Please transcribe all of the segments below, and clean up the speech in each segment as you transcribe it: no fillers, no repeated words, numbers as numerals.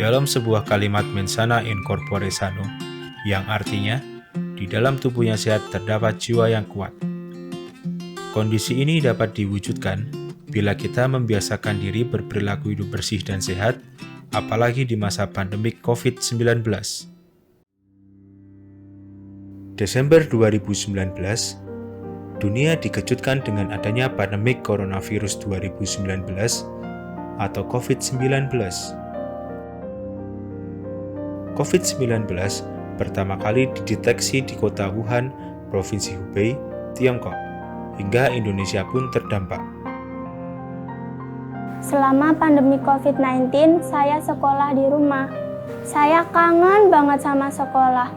dalam sebuah kalimat mensana in corpore sano, yang artinya, di dalam tubuh yang sehat terdapat jiwa yang kuat. Kondisi ini dapat diwujudkan bila kita membiasakan diri berperilaku hidup bersih dan sehat, apalagi di masa pandemik COVID-19. Desember 2019, dunia dikejutkan dengan adanya pandemik coronavirus 2019 atau COVID-19. COVID-19 pertama kali dideteksi di kota Wuhan, Provinsi Hubei, Tiongkok, hingga Indonesia pun terdampak. Selama pandemi COVID-19, saya sekolah di rumah. Saya kangen banget sama sekolah.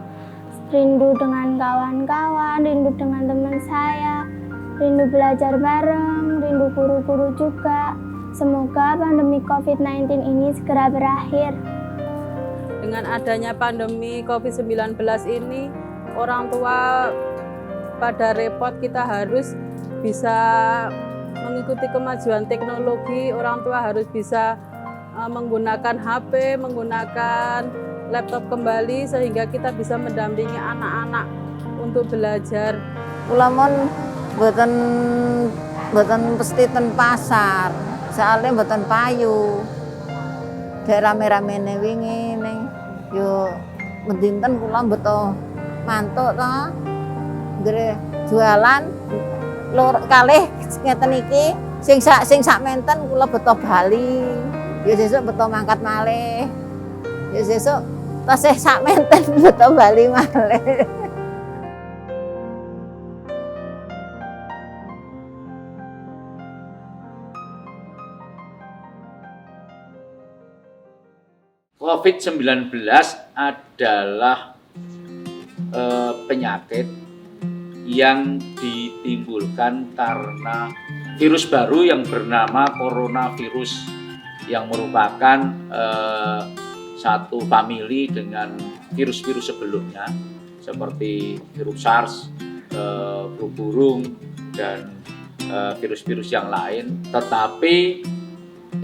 Rindu dengan kawan-kawan, rindu dengan teman saya, rindu belajar bareng, rindu guru-guru juga. Semoga pandemi COVID-19 ini segera berakhir. Dengan adanya pandemi COVID-19 ini, orang tua pada repot, kita harus bisa mengikuti kemajuan teknologi. Orang tua harus bisa menggunakan HP, menggunakan laptop kembali sehingga kita bisa mendampingi anak-anak untuk belajar. Kula mon boten mesti ten pasar, soalnya boten payu. Dek rame-ramene wingi ning yo mendinten kula beto mantuk to. Nggih jualan lur kalih ngeten iki sing sak menten kula beto bali. Ya sesuk beto mangkat malih. Ya sesuk tasih sak menten beto bali malih. COVID-19 adalah penyakit yang ditimbulkan karena virus baru yang bernama coronavirus, yang merupakan satu famili dengan virus-virus sebelumnya seperti virus SARS, flu burung, dan virus-virus yang lain. Tetapi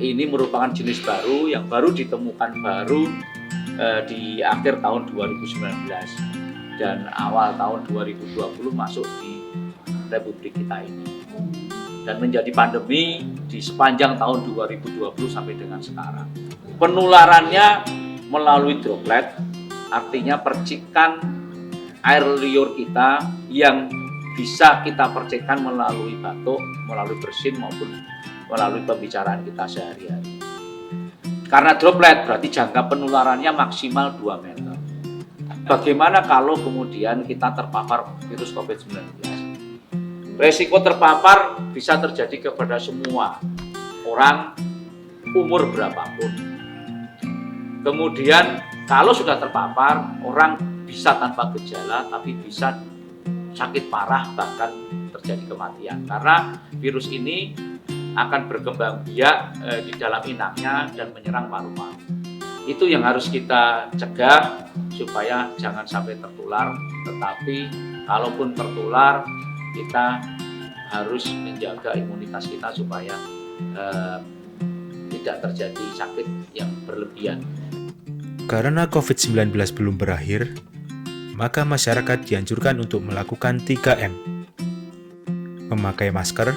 ini merupakan jenis baru yang baru ditemukan di akhir tahun 2019 dan awal tahun 2020 masuk di Republik kita ini dan menjadi pandemi di sepanjang tahun 2020 sampai dengan sekarang. Penularannya melalui droplet, artinya percikan air liur kita yang bisa kita percikan melalui batuk, melalui bersin maupun melalui pembicaraan kita sehari-hari. Karena droplet berarti jangka penularannya maksimal 2 meter. Bagaimana kalau kemudian kita terpapar virus COVID-19? Resiko terpapar bisa terjadi kepada semua orang, umur berapapun. Kemudian kalau sudah terpapar, orang bisa tanpa gejala tapi bisa sakit parah, bahkan terjadi kematian. Karena virus ini akan berkembang biak di dalam inangnya dan menyerang paru-paru. Itu yang harus kita cegah supaya jangan sampai tertular. Tetapi kalaupun tertular, kita harus menjaga imunitas kita supaya tidak terjadi sakit yang berlebihan. Karena COVID-19 belum berakhir, maka masyarakat dianjurkan untuk melakukan 3M. Memakai masker,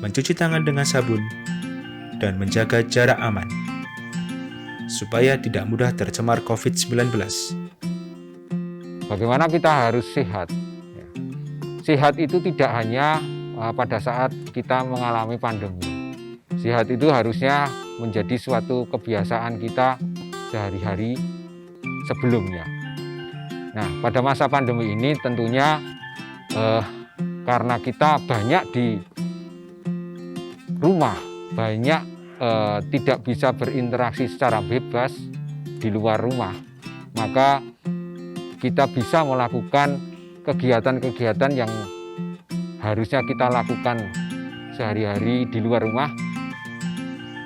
mencuci tangan dengan sabun, dan menjaga jarak aman, supaya tidak mudah tercemar COVID-19. Bagaimana kita harus sehat? Sehat itu tidak hanya pada saat kita mengalami pandemi. Sehat itu harusnya menjadi suatu kebiasaan kita sehari-hari sebelumnya. Nah, pada masa pandemi ini tentunya karena kita banyak di rumah, banyak tidak bisa berinteraksi secara bebas di luar rumah, maka kita bisa melakukan kegiatan-kegiatan yang harusnya kita lakukan sehari-hari di luar rumah.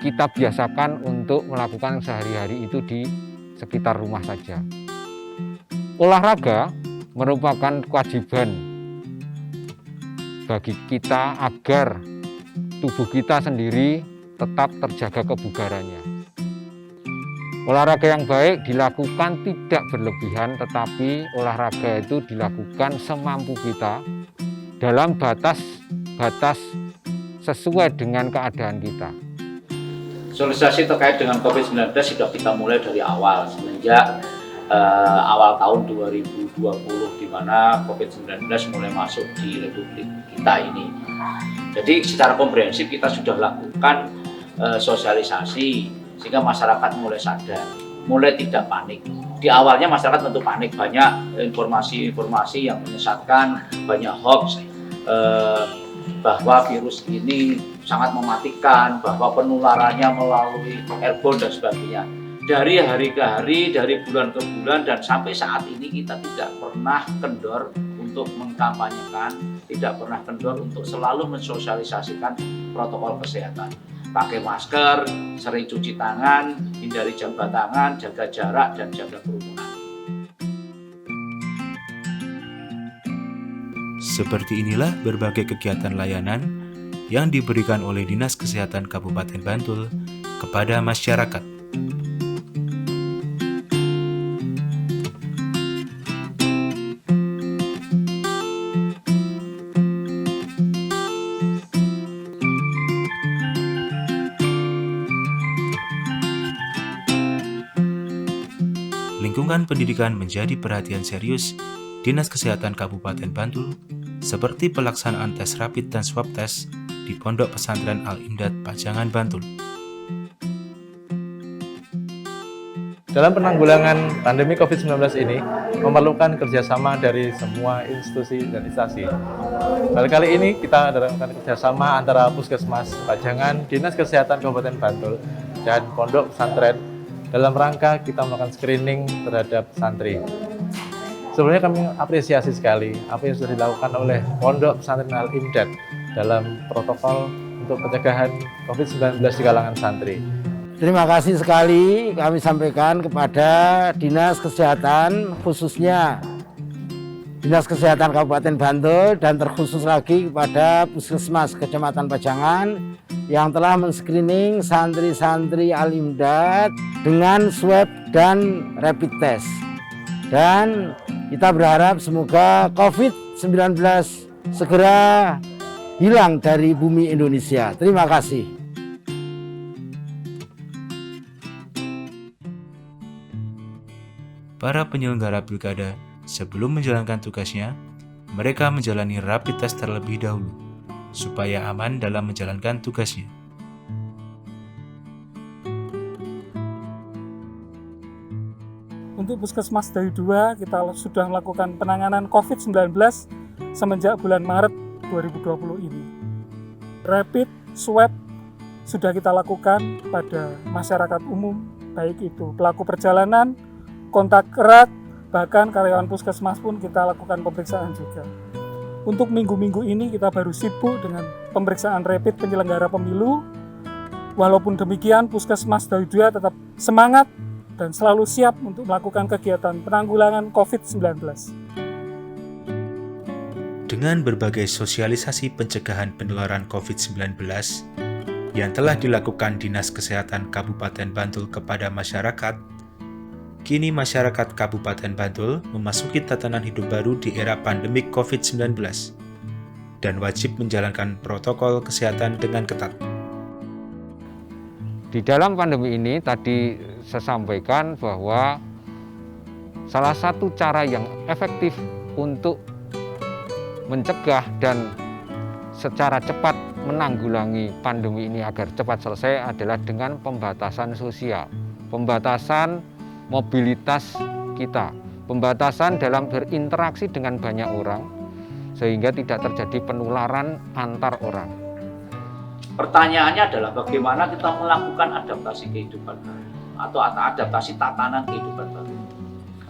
Kita biasakan untuk melakukan sehari-hari itu di sekitar rumah saja. Olahraga merupakan kewajiban bagi kita agar tubuh kita sendiri tetap terjaga kebugarannya. Olahraga yang baik dilakukan tidak berlebihan, tetapi olahraga itu dilakukan semampu kita dalam batas sesuai dengan keadaan kita. Sosialisasi terkait dengan COVID-19 sudah kita mulai dari awal, semenjak awal tahun 2020 di mana COVID-19 mulai masuk di Republik kita ini. Jadi secara komprehensif kita sudah lakukan sosialisasi sehingga masyarakat mulai sadar, mulai tidak panik. Di awalnya masyarakat tentu panik, banyak informasi-informasi yang menyesatkan, banyak hoax bahwa virus ini sangat mematikan, bahwa penularannya melalui airborne dan sebagainya. Dari hari ke hari, dari bulan ke bulan, dan sampai saat ini kita tidak pernah kendor untuk mengkampanyekan, tidak pernah kendor untuk selalu mensosialisasikan protokol kesehatan. Pakai masker, sering cuci tangan, hindari jam tangan, jaga jarak, dan jaga kerumunan. Seperti inilah berbagai kegiatan layanan yang diberikan oleh Dinas Kesehatan Kabupaten Bantul kepada masyarakat. Lingkungan pendidikan menjadi perhatian serius Dinas Kesehatan Kabupaten Bantul, seperti pelaksanaan tes rapid dan swab test di Pondok Pesantren Al-Imdad Pajangan, Bantul. Dalam penanggulangan pandemi COVID-19 ini memerlukan kerjasama dari semua institusi dan instansi. Kali ini kita melakukan kerjasama antara Puskesmas Pajangan, Dinas Kesehatan Kabupaten Bantul, dan Pondok Pesantren dalam rangka kita melakukan screening terhadap santri. Sebelumnya kami apresiasi sekali apa yang sudah dilakukan oleh Pondok Pesantren Al-Imdad dalam protokol untuk pencegahan COVID-19 di kalangan santri. Terima kasih sekali kami sampaikan kepada Dinas Kesehatan, khususnya Dinas Kesehatan Kabupaten Bantul, dan terkhusus lagi kepada Puskesmas Kecamatan Pajangan yang telah men-screening santri-santri Al-Imdad dengan swab dan rapid test. Dan kita berharap semoga COVID-19 segera hilang dari bumi Indonesia. Terima kasih. Para penyelenggara pilkada sebelum menjalankan tugasnya, mereka menjalani rapid test terlebih dahulu, supaya aman dalam menjalankan tugasnya. Untuk Puskesmas Dayu 2, kita sudah melakukan penanganan COVID-19 semenjak bulan Maret 2020 ini. Rapid swab sudah kita lakukan pada masyarakat umum, baik itu pelaku perjalanan, kontak erat, bahkan karyawan Puskesmas pun kita lakukan pemeriksaan juga. Untuk minggu-minggu ini kita baru sibuk dengan pemeriksaan rapid penyelenggara pemilu. Walaupun demikian, Puskesmas Dayu 2 tetap semangat dan selalu siap untuk melakukan kegiatan penanggulangan COVID-19. Dengan berbagai sosialisasi pencegahan penularan COVID-19 yang telah dilakukan Dinas Kesehatan Kabupaten Bantul kepada masyarakat, kini masyarakat Kabupaten Bantul memasuki tatanan hidup baru di era pandemik COVID-19 dan wajib menjalankan protokol kesehatan dengan ketat. Di dalam pandemi ini tadi saya sampaikan bahwa salah satu cara yang efektif untuk mencegah dan secara cepat menanggulangi pandemi ini agar cepat selesai adalah dengan pembatasan sosial, pembatasan mobilitas kita, pembatasan dalam berinteraksi dengan banyak orang sehingga tidak terjadi penularan antar orang. Pertanyaannya adalah bagaimana kita melakukan adaptasi kehidupan baru atau adaptasi tatanan kehidupan baru.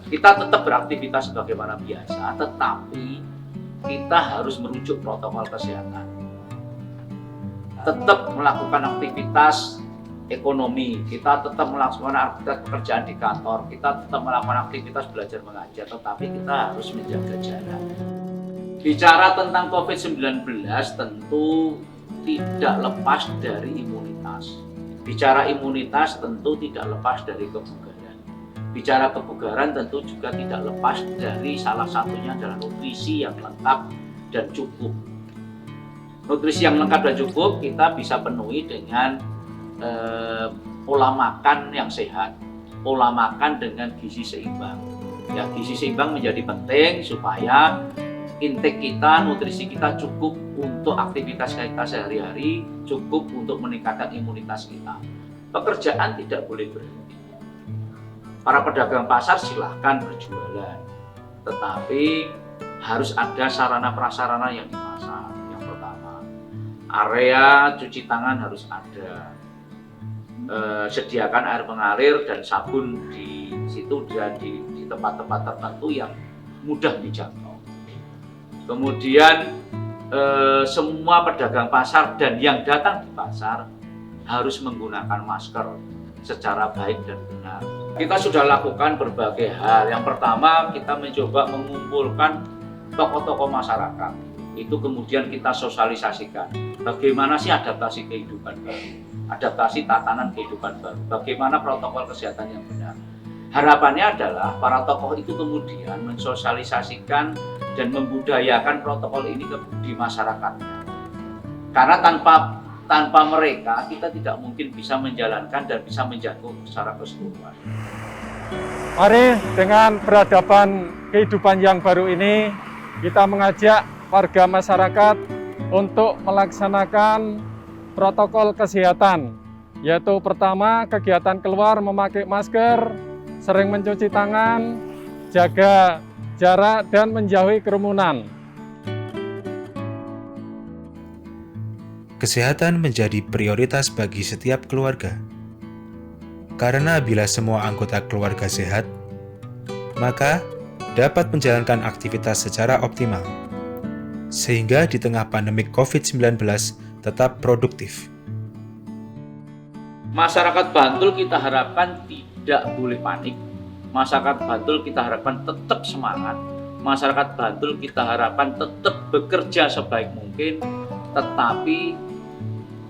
Kita tetap beraktivitas sebagaimana biasa, tetapi kita harus merujuk protokol kesehatan. Tetap melakukan aktivitas ekonomi, kita tetap melakukan aktivitas pekerjaan di kantor, kita tetap melakukan aktivitas belajar mengajar, tetapi kita harus menjaga jarak. Bicara tentang COVID-19 tentu tidak lepas dari imunitas. Bicara imunitas tentu tidak lepas dari kebugaran. Bicara kebugaran tentu juga tidak lepas dari salah satunya adalah nutrisi yang lengkap dan cukup. Nutrisi yang lengkap dan cukup kita bisa penuhi dengan pola makan yang sehat, pola makan dengan gizi seimbang. Ya, gizi seimbang menjadi penting supaya intake kita, nutrisi kita cukup untuk aktivitas kita sehari-hari, cukup untuk meningkatkan imunitas kita. Pekerjaan tidak boleh berhenti. Para pedagang pasar silahkan berjualan, tetapi harus ada sarana prasarana yang dipasang. Yang pertama, area cuci tangan harus ada. Sediakan air mengalir dan sabun di situ dan di tempat-tempat tertentu yang mudah dijangkau. Kemudian semua pedagang pasar dan yang datang di pasar harus menggunakan masker secara baik dan benar. Kita sudah lakukan berbagai hal. Yang pertama, kita mencoba mengumpulkan tokoh-tokoh masyarakat. Itu kemudian kita sosialisasikan. Bagaimana sih adaptasi kehidupan baru, adaptasi tatanan kehidupan baru, bagaimana protokol kesehatan yang benar. Harapannya adalah para tokoh itu kemudian mensosialisasikan dan membudayakan protokol ini di masyarakatnya. Karena tanpa mereka kita tidak mungkin bisa menjalankan dan bisa menjangkau secara keseluruhan. Mari dengan peradaban kehidupan yang baru ini kita mengajak warga masyarakat untuk melaksanakan protokol kesehatan, yaitu pertama kegiatan keluar memakai masker, sering mencuci tangan, jaga jarak dan menjauhi kerumunan. Kesehatan menjadi prioritas bagi setiap keluarga. Karena bila semua anggota keluarga sehat, maka dapat menjalankan aktivitas secara optimal, sehingga di tengah pandemik COVID-19 tetap produktif. Masyarakat Bantul kita harapkan tidak boleh panik. Masyarakat Bantul kita harapkan tetap semangat. Masyarakat Bantul kita harapkan tetap bekerja sebaik mungkin, tetapi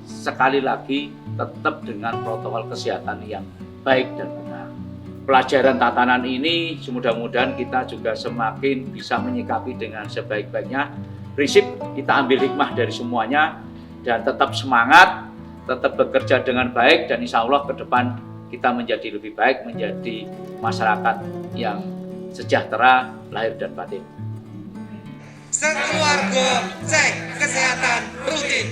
sekali lagi tetap dengan protokol kesehatan yang baik dan benar. Pelajaran tatanan ini mudah-mudahan kita juga semakin bisa menyikapi dengan sebaik-baiknya. Prinsip kita ambil hikmah dari semuanya dan tetap semangat, tetap bekerja dengan baik, dan insya Allah ke depan kita menjadi lebih baik, menjadi masyarakat yang sejahtera lahir dan batin. Sekeluarga cek kesehatan rutin.